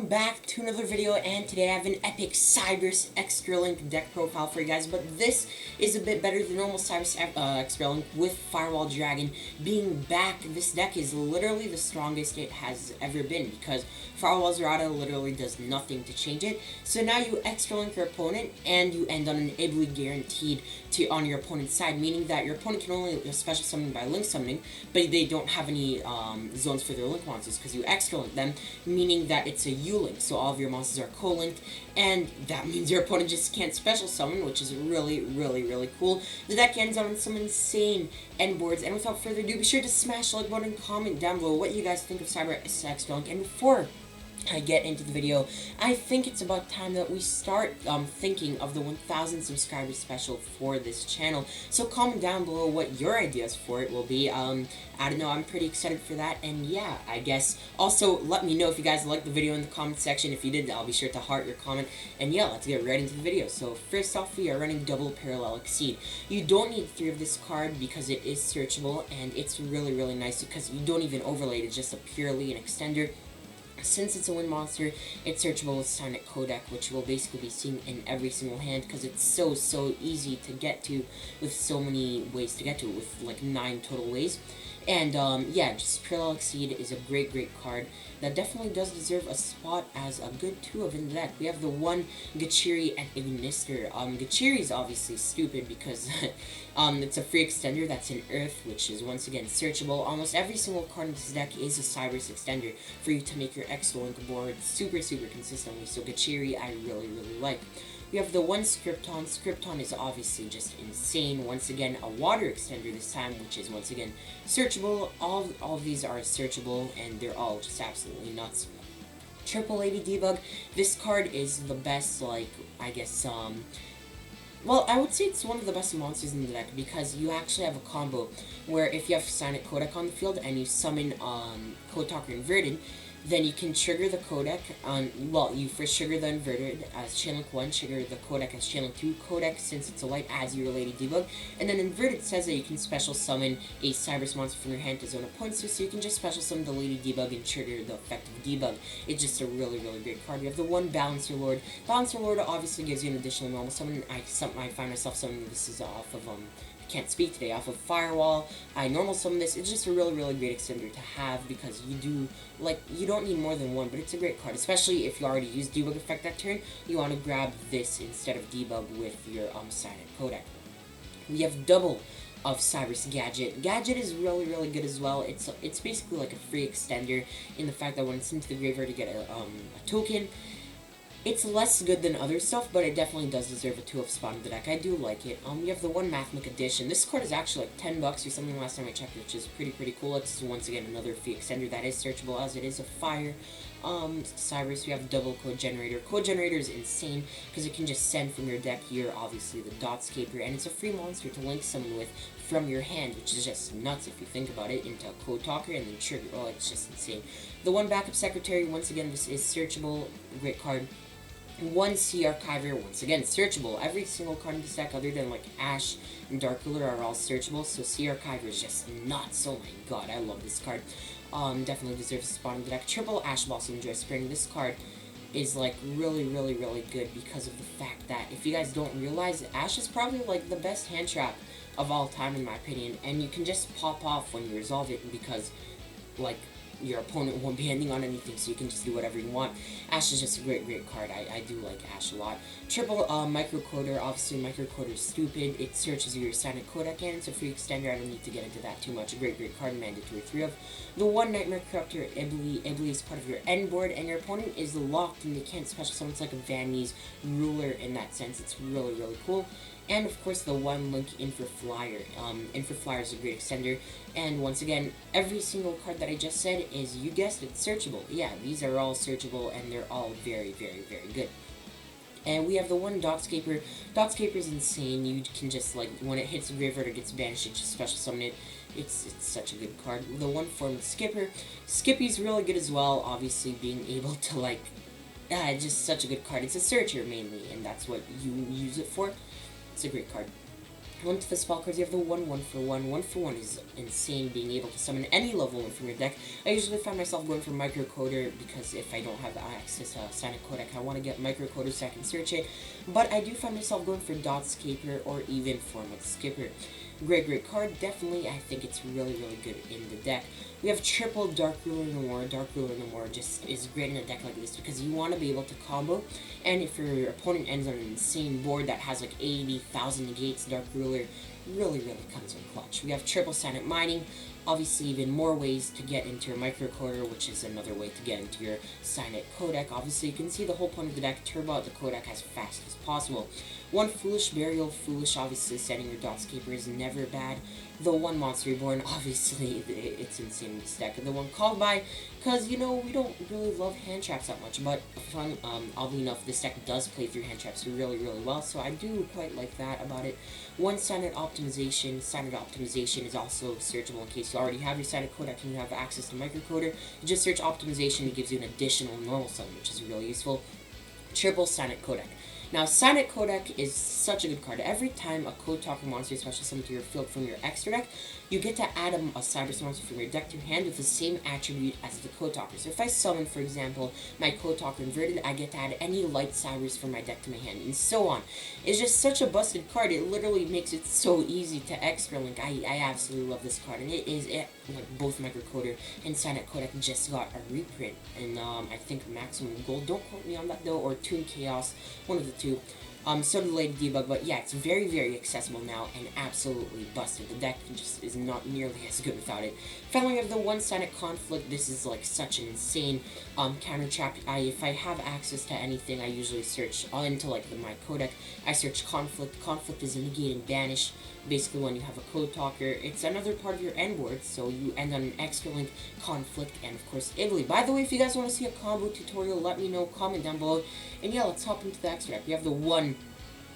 back to another video, and today I have an epic Cyberse Extra Link deck profile for you guys, but this is a bit better than normal Cyberse Extra Link with Firewall Dragon being back. This deck is literally the strongest it has ever been because Firewall Zerata literally does nothing to change it. So now you Extra Link your opponent and you end on an Ibly guaranteed on your opponent's side, meaning that your opponent can only special summon by link summoning, but they don't have any zones for their link monsters because you Extra Link them, meaning that it's a U-Link, so all of your monsters are co-linked, and that means your opponent just can't special summon, which is really cool. The deck ends on some insane end boards, and without further ado, be sure to smash the like button and comment down below what you guys think of Cyberse Extra Link. And before I get into the video, I think it's about time that we start thinking of the 1,000 subscriber special for this channel. So comment down below what your ideas for it will be. I don't know, I'm pretty excited for that, and yeah, I guess. Also, let me know if you guys liked the video in the comment section. If you did, I'll be sure to heart your comment. And yeah, let's get right into the video. So first off, we are running Double Parallel Exceed. You don't need 3 of this card because it is searchable, and it's really nice because you don't even overlay it. It's just purely an extender. Since it's a win monster, it's searchable with Sonic Codec, which we'll basically be seeing in every single hand because it's so easy to get to, with so many ways to get to it, with like 9 total ways. And yeah, just Parallel Exceed is a great card that definitely does deserve a spot as a good 2 of in the deck. We have the one Gachiri and Ignister. Gachiri is obviously stupid because it's a free extender that's an Earth, which is once again searchable. Almost every single card in this deck is a Cyberse extender for you to make your Extra Link board super consistently. So Gachiri I really like. We have the one Scripton. Scripton is obviously just insane. Once again, a water extender this time, which is once again searchable. All of these are searchable, and they're all just absolutely nuts. Triple Lady Debug. This card is the best, like, I guess, well, I would say it's one of the best monsters in the deck because you actually have a combo where if you have Sonic Codec on the field and you summon Code Talker Inverted, then you can trigger the codec on, well, you first trigger the inverted as Chainlink 1, trigger the codec as Chainlink 2, codec since it's a light as your Lady Debug, and then inverted says that you can special summon a Cyberse monster from your hand to zone a point, so you can just special summon the Lady Debug and trigger the effect of Debug. It's just a really great card. We have the one Balancer Lord. Balancer Lord obviously gives you an additional normal summon. I find myself summoning this is off of, can't speak today, off of Firewall. I normal summon this. It's just a really great extender to have because you don't need more than one, but it's a great card, especially if you already use Debug effect that turn. You want to grab this instead of Debug with your Sonic Codec. We have double of Cyberse Gadget. Gadget is really good as well. It's basically like a free extender in the fact that when it's into the graveyard you get a token. It's less good than other stuff, but it definitely does deserve a 2 of spot in the deck. I do like it. We have the one Mathmic Edition. This card is actually like $10 or something last time I checked, which is pretty cool. It's once again another free extender that is searchable as it is a fire. Cyberse, we have double Code Generator. Code Generator is insane because it can just send from your deck here, obviously, the Dotscaper, and it's a free monster to link someone with from your hand, which is just nuts if you think about it, into Code Talker and then trigger. Oh, it's just insane. The one Backup Secretary, once again, this is searchable. Great card. One Sea Archiver, once again, searchable. Every single card in this deck, other than like Ash and Dark Ruler, are all searchable, so Sea Archiver is just nuts. Oh my god, I love this card. Definitely deserves a spot in the deck. Triple Ash Blossom Joy Spring. This card is like really good because of the fact that, if you guys don't realize, Ash is probably like the best hand trap of all time in my opinion, and you can just pop off when you resolve it because, like, your opponent won't be ending on anything, so you can just do whatever you want. Ash is just a great card. I do like Ash a lot. Triple Microcoder. Obviously, Microcoder is stupid. It searches your Sonic Codec, and it's a free extender. I don't need to get into that too much. A great card, mandatory 3 of. The one Nightmare Corruptor, Ibly. Ibly is part of your end board, and your opponent is locked, and they can't special summon. It's like a Vanny's ruler in that sense. It's really cool. And of course the one Link Infraflyer. Infraflyer is a great extender. And once again, every single card that I just said is, you guessed it, searchable. Yeah, these are all searchable and they're all very good. And we have the one Dotscaper. Dotscaper is insane. You can just, like, when it hits the graveyard or gets banished, you just special summon it. It's such a good card. The one form Skipper. Skippy's really good as well, obviously being able to, like, just such a good card. It's a searcher mainly, and that's what you use it for. It's a great card. One to the spell cards, you have the 1/1 for 1. 1 for 1 is insane, being able to summon any level 1 from your deck. I usually find myself going for Microcoder because if I don't have access to Sonic Codec, I want to get Microcoder so I can search it. But I do find myself going for Dotscaper or even Format Skipper. Great card. Definitely, I think it's really good in the deck. We have triple Dark Ruler Noir. Dark Ruler Noir just is great in a deck like this because you want to be able to combo, and if your opponent ends on an insane board that has like 80,000 negates, Dark Ruler really comes in clutch. We have triple Silent Mining. Obviously, even more ways to get into your Microcoder, which is another way to get into your Silent Codec. Obviously, you can see the whole point of the deck, turbo out the codec as fast as possible. One Foolish Burial. Foolish, obviously, setting your Dotscaper is never bad. The one Monster Reborn, obviously, it's insane in this deck. The one Called By, because, you know, we don't really love hand traps that much, but oddly enough, this deck does play through hand traps really well, so I do quite like that about it. One Silent Optimization. Silent Optimization is also searchable in case you already have your Silent Codec and you have access to Microcoder. You just search Optimization, it gives you an additional normal summon, which is really useful. Triple Silent Codec. Now, Silent Codec is such a good card. Every time a Code Talker monster is special summoned to your field from your extra deck, you get to add a Cyberse monster from your deck to your hand with the same attribute as the Code Talker. So if I summon, for example, my Code Talker inverted, I get to add any light Cyberse from my deck to my hand, and so on. It's just such a busted card. It literally makes it so easy to extra link. I absolutely love this card, and like both Microcoder and Silent Codec just got a reprint, and I think Maximum Gold. Don't quote me on that though, or Toon Chaos, one of the two. So did Lady Debug, but yeah, it's very accessible now and absolutely busted. The deck just is not nearly as good without it. Finally, we have the one Silent Conflict. This is like such an insane counter trap. If I have access to anything, I usually search into like my codec. I search Conflict. Conflict is a negate and banish. Basically, when you have a Code Talker, it's another part of your end board, so you end on an extra link, Conflict, and of course Italy. By the way, if you guys want to see a combo tutorial, let me know, comment down below. And yeah, let's hop into the extra deck. We have the one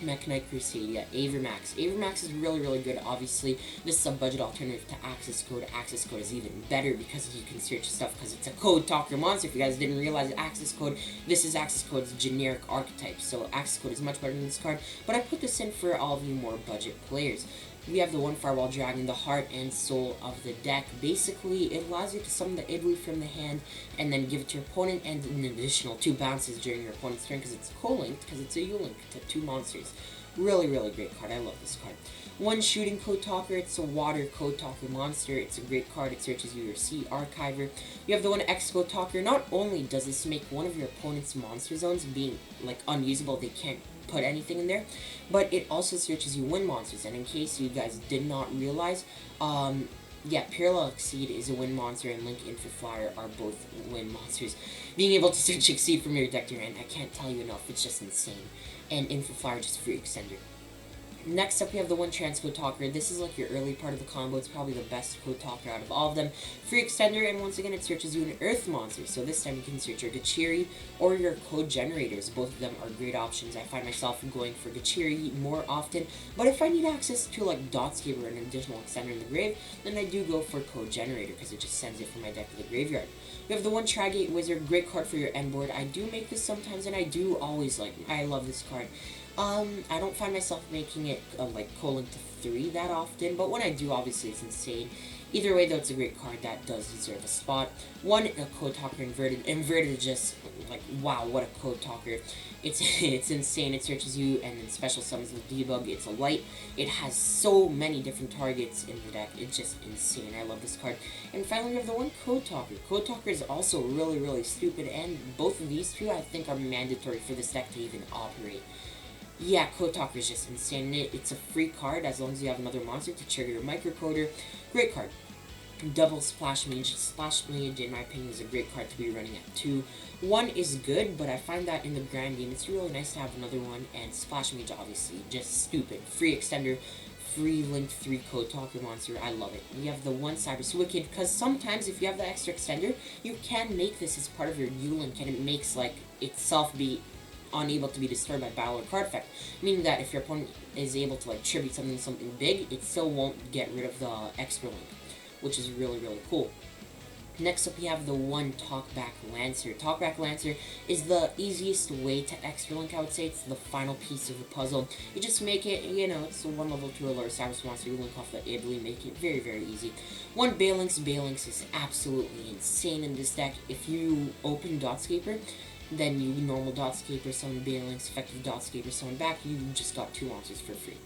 Mekk-Knight Crusade, yeah, Avermax. Avermax is really good, obviously. This is a budget alternative to Access Code. Access Code is even better because you can search stuff because it's a Code Talker monster. If you guys didn't realize Access Code, this is Access Code's generic archetype, so Access Code is much better than this card, but I put this in for all of you more budget players. We have the one Firewall Dragon, the heart and soul of the deck. Basically, it allows you to summon the Italy from the hand and then give it to your opponent, and an additional 2 bounces during your opponent's turn because it's co-linked, because it's a U-link to 2 monsters. Really great card. I love this card. One Shooting Code Talker. It's a water Code Talker monster. It's a great card. It searches you your Sea Archiver. You have the one X Code Talker. Not only does this make one of your opponent's monster zones being like unusable, they can't put anything in there, but it also searches you win monsters. And in case you guys did not realize, yeah, Parallel Exceed is a win monster, and Link Infant Flyer are both win monsters. Being able to search Exceed from your deck to your hand, I can't tell you enough, it's just insane. And Infant Flyer just free extender. Next up, we have the one Trans Code Talker. This is like your early part of the combo. It's probably the best Code Talker out of all of them. Free extender, and once again, it searches you an Earth monster. So this time you can search your Gachiri or your Code Generators. Both of them are great options. I find myself going for Gachiri more often, but if I need access to like Dotscaper or an additional extender in the grave, then I do go for Code Generator because it just sends it from my deck to the graveyard. We have the one Trigate Wizard. Great card for your end board. I do make this sometimes, and I do always like. I love this card. I don't find myself making it, like, co-link to 3 that often, but when I do, obviously, it's insane. Either way, though, it's a great card that does deserve a spot. One, a Code Talker Inverted. Inverted is just, like, wow, what a Code Talker. It's insane. It searches you and then special summons the Debug. It's a light. It has so many different targets in the deck. It's just insane. I love this card. And finally, we have the one Code Talker. Code Talker is also really stupid, and both of these two, I think, are mandatory for this deck to even operate. Yeah, Code Talker is just insane. It's a free card as long as you have another monster to trigger your Microcoder. Great card. Double Splash Mage. Splash Mage, in my opinion, is a great card to be running at 2. 1 is good, but I find that in the grand game, it's really nice to have another one. And Splash Mage, obviously, just stupid. Free extender, free link 3 Code Talker monster. I love it. We have the one Cyberse Wicked, because sometimes if you have the extra extender, you can make this as part of your U-Link, and it makes, like, itself be unable to be disturbed by battle or card effect, meaning that if your opponent is able to like tribute something big, it still won't get rid of the extra link, which is really cool. Next up, we have the one Talkback Lancer. Talkback Lancer is the easiest way to extra link, I would say. It's the final piece of the puzzle. You just make it, it's a 1 level 2 alert Cyberse monster. You link off the ability, make it very, very easy. One Balinx. Balinx is absolutely insane in this deck. If you open Dotscaper, then you normal Dotscaper, summon Balinx, effective Dotscaper, summon back, you just got 2 monsters for free.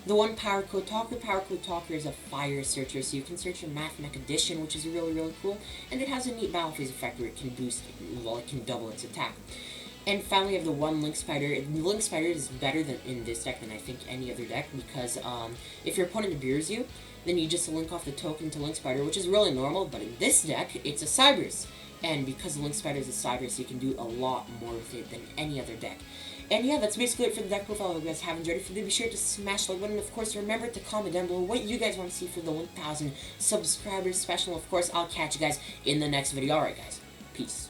The one Power Code Talker. Power Code Talker is a fire searcher, so you can search your Math Mech Edition, which is really, really cool. And it has a neat battle phase effect where it can boost, well, it can double its attack. And finally, we have the one Link Spider. Link Spider is better than in this deck than I think any other deck, because if your opponent abused you, then you just link off the token to Link Spider, which is really normal, but in this deck, it's a Cyberse. And because Link Spider is a Cyberse, you can do a lot more with it than any other deck. And yeah, that's basically it for the deck profile. If you guys have enjoyed it, be sure to smash the like button. Of course, remember to comment down below what you guys want to see for the 1,000 subscribers special. Of course, I'll catch you guys in the next video. Alright, guys. Peace.